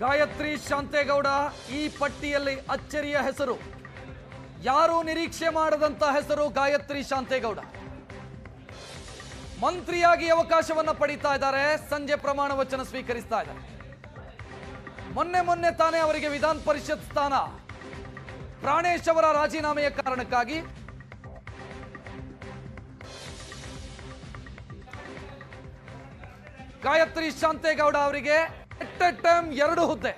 ಗಾಯತ್ರಿ ಶಾಂತೇಗೌಡ ಈ ಪಟ್ಟಿಯಲ್ಲಿ ಅಚ್ಚರಿಯ ಹೆಸರು. ಯಾರೂ ನಿರೀಕ್ಷೆ ಮಾಡದಂತ ಹೆಸರು ಗಾಯತ್ರಿ ಶಾಂತೇಗೌಡ. ಮಂತ್ರಿಯಾಗಿ ಅವಕಾಶವನ್ನ ಪಡೀತಾ ಇದ್ದಾರೆ, ಸಂಜೆ ಪ್ರಮಾಣ ವಚನ ಸ್ವೀಕರಿಸ್ತಾ ಇದ್ದಾರೆ. ಮೊನ್ನೆ ತಾನೇ ಅವರಿಗೆ ವಿಧಾನ ಪರಿಷತ್ ಸ್ಥಾನ ಪ್ರಾಣೇಶ್ ಅವರ ರಾಜೀನಾಮೆಯ ಕಾರಣಕ್ಕಾಗಿ ಗಾಯತ್ರಿ ಶಾಂತೇಗೌಡ ಅವರಿಗೆ ಎಟ್ ಎ ಟೈಮ್ 2 ಹುದ್ದೆ.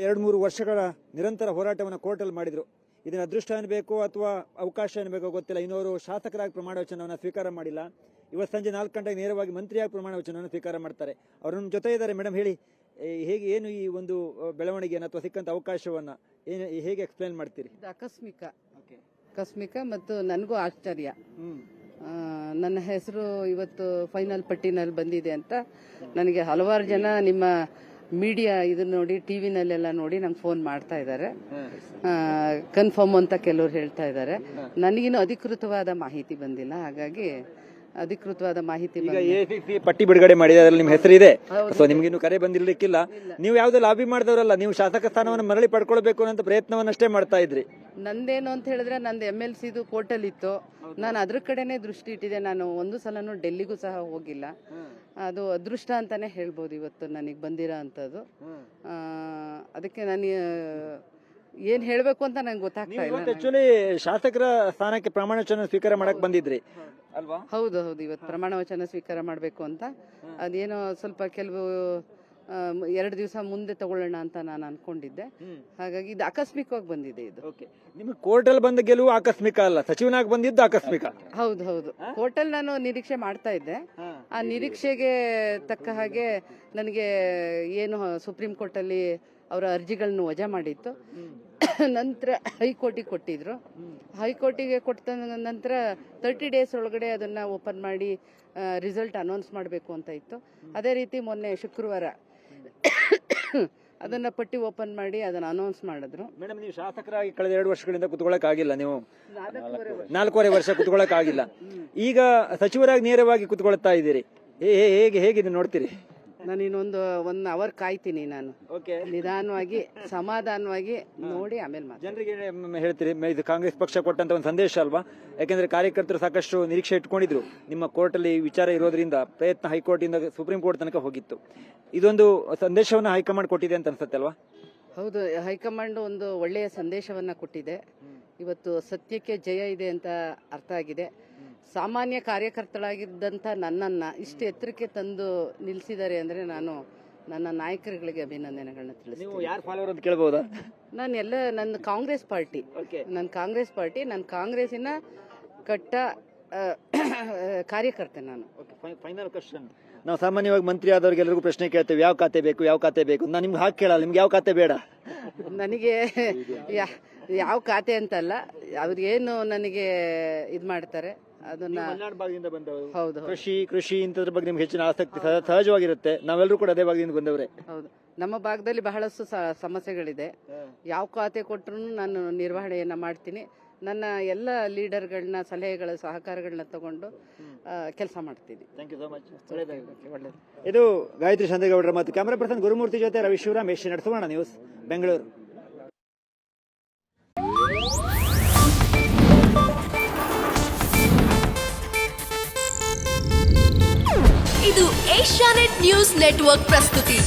2-3 ವರ್ಷಗಳ ನಿರಂತರ ಹೋರಾಟವನ್ನು ಕೋರ್ಟಲ್ಲಿ ಮಾಡಿದ್ರು. ಇದನ್ನ ಅದೃಷ್ಟ ಅನ್ಬೇಕು ಅಥವಾ ಅವಕಾಶ ಅನ್ಬೇಕೋ ಗೊತ್ತಿಲ್ಲ. ಇನ್ನೋರು ಶಾಸಕರಾಗಿ ಪ್ರಮಾಣ ವಚನವನ್ನು ಸ್ವೀಕಾರ ಮಾಡಿಲ್ಲ. ಇವತ್ತು ಸಂಜೆ 4 ಗಂಟೆಗೆ ನೇರವಾಗಿ ಮಂತ್ರಿಯಾಗಿ ಪ್ರಮಾಣ ವಚನವನ್ನು ಸ್ವೀಕಾರ ಮಾಡ್ತಾರೆ. ಅವರು ನಮ್ಮ ಜೊತೆ ಇದ್ದಾರೆ. ಮೇಡಮ್, ಹೇಳಿ, ಹೇಗೆ ಏನು ಈ ಒಂದು ಬೆಳವಣಿಗೆಯನ್ನು ಅಥವಾ ಸಿಕ್ಕಂತ ಅವಕಾಶವನ್ನ ಹೇಗೆ ಎಕ್ಸ್ಪ್ಲೈನ್ ಮಾಡ್ತೀರಿ? ಆಕಸ್ಮಿಕ ಮತ್ತು ನನಗೂ ಆಶ್ಚರ್ಯ. ನನ್ನ ಹೆಸರು ಇವತ್ತು ಫೈನಲ್ ಪಟ್ಟಿನಲ್ಲಿ ಬಂದಿದೆ ಅಂತ ನನಗೆ ಹಲವಾರು ಜನ ನಿಮ್ಮ ಮೀಡಿಯಾ ಇದನ್ನ ನೋಡಿ, ಟಿವಿನಲ್ಲೆಲ್ಲ ನೋಡಿ ನಂಗೆ ಫೋನ್ ಮಾಡ್ತಾ ಇದ್ದಾರೆ. ಕನ್ಫರ್ಮ್ ಅಂತ ಕೆಲವರು ಹೇಳ್ತಾ ಇದ್ದಾರೆ. ನನಗಿನ್ನೂ ಅಧಿಕೃತವಾದ ಮಾಹಿತಿ ಬಂದಿಲ್ಲ. ಹಾಗಾಗಿ ಅಧಿಕೃತವಾದ ಮಾಹಿತಿ ಎಸಿಸಿ ಪಟ್ಟಿ ಬಿಡುಗಡೆ ಮಾಡಿದೆ, ಅದರಲ್ಲಿ ನಿಮ್ಮ ಹೆಸರಿದೆ. ಸೊ ನಿಮ್ಗಿನ್ನು ಕರೆ ಬಂದಿರ್ಲಿಕ್ಕಿಲ್ಲ. ನೀವು ಯಾವ್ದು ಲಾಬಿ ಮಾಡಿದವರಲ್ಲ, ನೀವು ಶಾಸಕ ಸ್ಥಾನವನ್ನು ಮರಳಿ ಪಡ್ಕೊಳ್ಬೇಕು ಅನ್ನೋ ಪ್ರಯತ್ನವನ್ನಷ್ಟೇ ಮಾಡ್ತಾ ಇದ್ರಿ. ನಂದೇನು ಅಂತ ಹೇಳಿದ್ರೆ, ನಂದು MLC ಕೋರ್ಟಲ್ಲಿ ಇತ್ತು. ನಾನು ಅದ್ರ ಕಡೆನೆ ದೃಷ್ಟಿ ಇಟ್ಟಿದೆ. ನಾನು ಒಂದು ಸಲನೂ ಡೆಲ್ಲಿಗೂ ಸಹ ಹೋಗಿಲ್ಲ. ಅದು ಅದೃಷ್ಟ ಅಂತಾನೆ ಹೇಳ್ಬೋದು ಇವತ್ತು ನನಗೆ ಬಂದಿರೋ ಅಂಥದ್ದು. ಅದಕ್ಕೆ ನಾನು ಏನ್ ಹೇಳ್ಬೇಕು ಅಂತ ನಂಗೆ ಗೊತ್ತಾಗ್ತಾ ಇಲ್ಲ. ಆಕ್ಚುಲಿ ಶಾಸಕರ ಸ್ಥಾನಕ್ಕೆ ಪ್ರಮಾಣ ವಚನ ಸ್ವೀಕಾರ ಮಾಡಕ್ ಬಂದಿದ್ರಿ ಅಲ್ವಾ? ಹೌದು, ಇವತ್ತು ಪ್ರಮಾಣ ವಚನ ಸ್ವೀಕಾರ ಮಾಡಬೇಕು ಅಂತ. ಅದೇನೋ ಸ್ವಲ್ಪ ಕೆಲವು 2 ದಿವಸ ಮುಂದೆ ತಗೊಳ್ಳೋಣ ಅಂತ ನಾನು ಅನ್ಕೊಂಡಿದ್ದೆ. ಹಾಗಾಗಿ ಇದು ಆಕಸ್ಮಿಕವಾಗಿ ಬಂದಿದೆ. ಇದು ನಿಮ್ಗೆ ಕೋರ್ಟಲ್ಲಿ ಬಂದ ಗೆಲುವು ಆಕಸ್ಮಿಕ ಅಲ್ಲ, ಸಚಿವನಾಗಿ ಬಂದಿದ್ದು ಆಕಸ್ಮಿಕ. ಹೌದು. ಕೋರ್ಟಲ್ಲಿ ನಾನು ನಿರೀಕ್ಷೆ ಮಾಡ್ತಾ ಇದ್ದೆ. ಆ ನಿರೀಕ್ಷೆಗೆ ತಕ್ಕ ಹಾಗೆ ನನಗೆ ಏನು ಸುಪ್ರೀಂ ಕೋರ್ಟಲ್ಲಿ ಅವರ ಅರ್ಜಿಗಳನ್ನು ವಜಾ ಮಾಡಿತ್ತು. ನಂತರ ಹೈಕೋರ್ಟಿಗೆ ಕೊಟ್ಟಿದ್ರು. ಹೈಕೋರ್ಟಿಗೆ ಕೊಟ್ಟ ನಂತರ 30 ಡೇಸ್ ಒಳಗಡೆ ಅದನ್ನ ಓಪನ್ ಮಾಡಿ ರಿಸಲ್ಟ್ ಅನೌನ್ಸ್ ಮಾಡಬೇಕು ಅಂತ ಇತ್ತು. ಅದೇ ರೀತಿ ಮೊನ್ನೆ ಶುಕ್ರವಾರ ಅದನ್ನ ಪಟ್ಟಿ ಓಪನ್ ಮಾಡಿ ಅದನ್ನ ಅನೌನ್ಸ್ ಮಾಡಿದ್ರು. ಮೇಡಮ್, ನೀವು ಶಾಸಕರಾಗಿ ಕಳೆದ 2 ವರ್ಷಗಳಿಂದ ಕುತ್ಕೊಳ್ಳಕ್ ಆಗಿಲ್ಲ. ನೀವು 4.5 ವರ್ಷ ಕುತ್ಕೊಳ್ಳಕ್ ಆಗಿಲ್ಲ. ಈಗ ಸಚಿವರಾಗಿ ನೇರವಾಗಿ ಕುತ್ಕೊಳ್ತಾ ಇದ್ದೀರಿ. ಹೇಗೆ ನೋಡ್ತೀರಿ? ನಾನು ಇನ್ನೊಂದು 1 ಅವರ್ ಕಾಯ್ತೀನಿ. ನಾನು ನಿಧಾನವಾಗಿ ಸಮಾಧಾನವಾಗಿ ನೋಡಿ ಆಮೇಲೆ ಜನರಿಗೆ ಹೇಳ್ತೀರಿ. ಇದು ಕಾಂಗ್ರೆಸ್ ಪಕ್ಷ ಕೊಟ್ಟಂತ ಒಂದು ಸಂದೇಶ ಅಲ್ವಾ? ಯಾಕಂದ್ರೆ ಕಾರ್ಯಕರ್ತರು ಸಾಕಷ್ಟು ನಿರೀಕ್ಷೆ ಇಟ್ಕೊಂಡಿದ್ರು. ನಿಮ್ಮ ಕೋರ್ಟ್ ಅಲ್ಲಿ ವಿಚಾರ ಇರೋದ್ರಿಂದ ಪ್ರಯತ್ನ ಹೈಕೋರ್ಟ್ ಇಂದ ಸುಪ್ರೀಂ ಕೋರ್ಟ್ ತನಕ ಹೋಗಿತ್ತು. ಇದೊಂದು ಸಂದೇಶವನ್ನ ಹೈಕಮಾಂಡ್ ಕೊಟ್ಟಿದೆ ಅಂತ ಅನ್ಸುತ್ತೆ ಅಲ್ವಾ? ಹೌದು, ಹೈಕಮಾಂಡ್ ಒಂದು ಒಳ್ಳೆಯ ಸಂದೇಶವನ್ನ ಕೊಟ್ಟಿದೆ. ಇವತ್ತು ಸತ್ಯಕ್ಕೆ ಜಯ ಇದೆ ಅಂತ ಅರ್ಥ ಆಗಿದೆ. ಸಾಮಾನ್ಯ ಕಾರ್ಯಕರ್ತಳಾಗಿದ್ದಂಥ ನನ್ನನ್ನು ಇಷ್ಟು ಎತ್ತರಕ್ಕೆ ತಂದು ನಿಲ್ಲಿಸಿದ್ದಾರೆ ಅಂದರೆ ನಾನು ನನ್ನ ನಾಯಕರುಗಳಿಗೆ ಅಭಿನಂದನೆಗಳನ್ನ ತಿಳಿಸ್ತೀನಿ. ನನ್ನ ಕಾಂಗ್ರೆಸ್ ಪಾರ್ಟಿ, ನನ್ನ ಕಾಂಗ್ರೆಸ್ಸಿನ ಕಟ್ಟ ಕಾರ್ಯಕರ್ತೆ ನಾನು. Final question. ನಾವು ಸಾಮಾನ್ಯವಾಗಿ ಮಂತ್ರಿ ಆದವ್ರಿಗೆಲ್ಲರಿಗೂ ಪ್ರಶ್ನೆ ಕೇಳ್ತೇವೆ, ಯಾವ ಖಾತೆ ಬೇಕು. ನಾನು ನಿಮ್ಗೆ ಹಾಕಿ ಕೇಳಲ್ಲ, ನಿಮ್ಗೆ ಯಾವ ಖಾತೆ ಬೇಡ? ನನಗೆ ಯಾವ ಖಾತೆ ಅಂತಲ್ಲ, ಅವ್ರೇನು ನನಗೆ ಇದು ಮಾಡ್ತಾರೆ ಅದನ್ನ. ಹೌದು, ಕೃಷಿ ಇಂಥದ್ರ ಬಗ್ಗೆ ನಿಮ್ಗೆ ಹೆಚ್ಚಿನ ಆಸಕ್ತಿ ಸಹಜವಾಗಿರುತ್ತೆ. ನಾವೆಲ್ಲರೂ ಕೂಡ ಅದೇ ಭಾಗದಿಂದ ಬಂದವರೇ. ಹೌದು, ನಮ್ಮ ಭಾಗದಲ್ಲಿ ಬಹಳಷ್ಟು ಸಮಸ್ಯೆಗಳಿದೆ. ಯಾವ ಖಾತೆ ಕೊಟ್ಟರು ನಾನು ನಿರ್ವಹಣೆಯನ್ನ ಮಾಡ್ತೀನಿ. ನನ್ನ ಎಲ್ಲ ಲೀಡರ್ಗಳನ್ನ ಸಲಹೆಗಳ ಸಹಕಾರಗಳನ್ನ ತಗೊಂಡು ಕೆಲಸ ಮಾಡ್ತೀನಿ. Thank you so much. ಒಳ್ಳೆಯದು. ಇದು ಗಾಯತ್ರಿ ಶಾಂತೇಗೌಡರ ಮತ್ತು ಕ್ಯಾಮರಾ ಪರ್ಸನ್ ಗುರುಮೂರ್ತಿ ಜೊತೆ ರವಿ ಶಿವರಾಮ್, ಏಷ್ಯಾನೆಟ್ ಸುವರ್ಣ ನ್ಯೂಸ್, ಬೆಂಗಳೂರು. ಇದು ಏಷ್ಯಾನೆಟ್ ನ್ಯೂಸ್ ನೆಟ್ವರ್ಕ್ ಪ್ರಸ್ತುತಿ.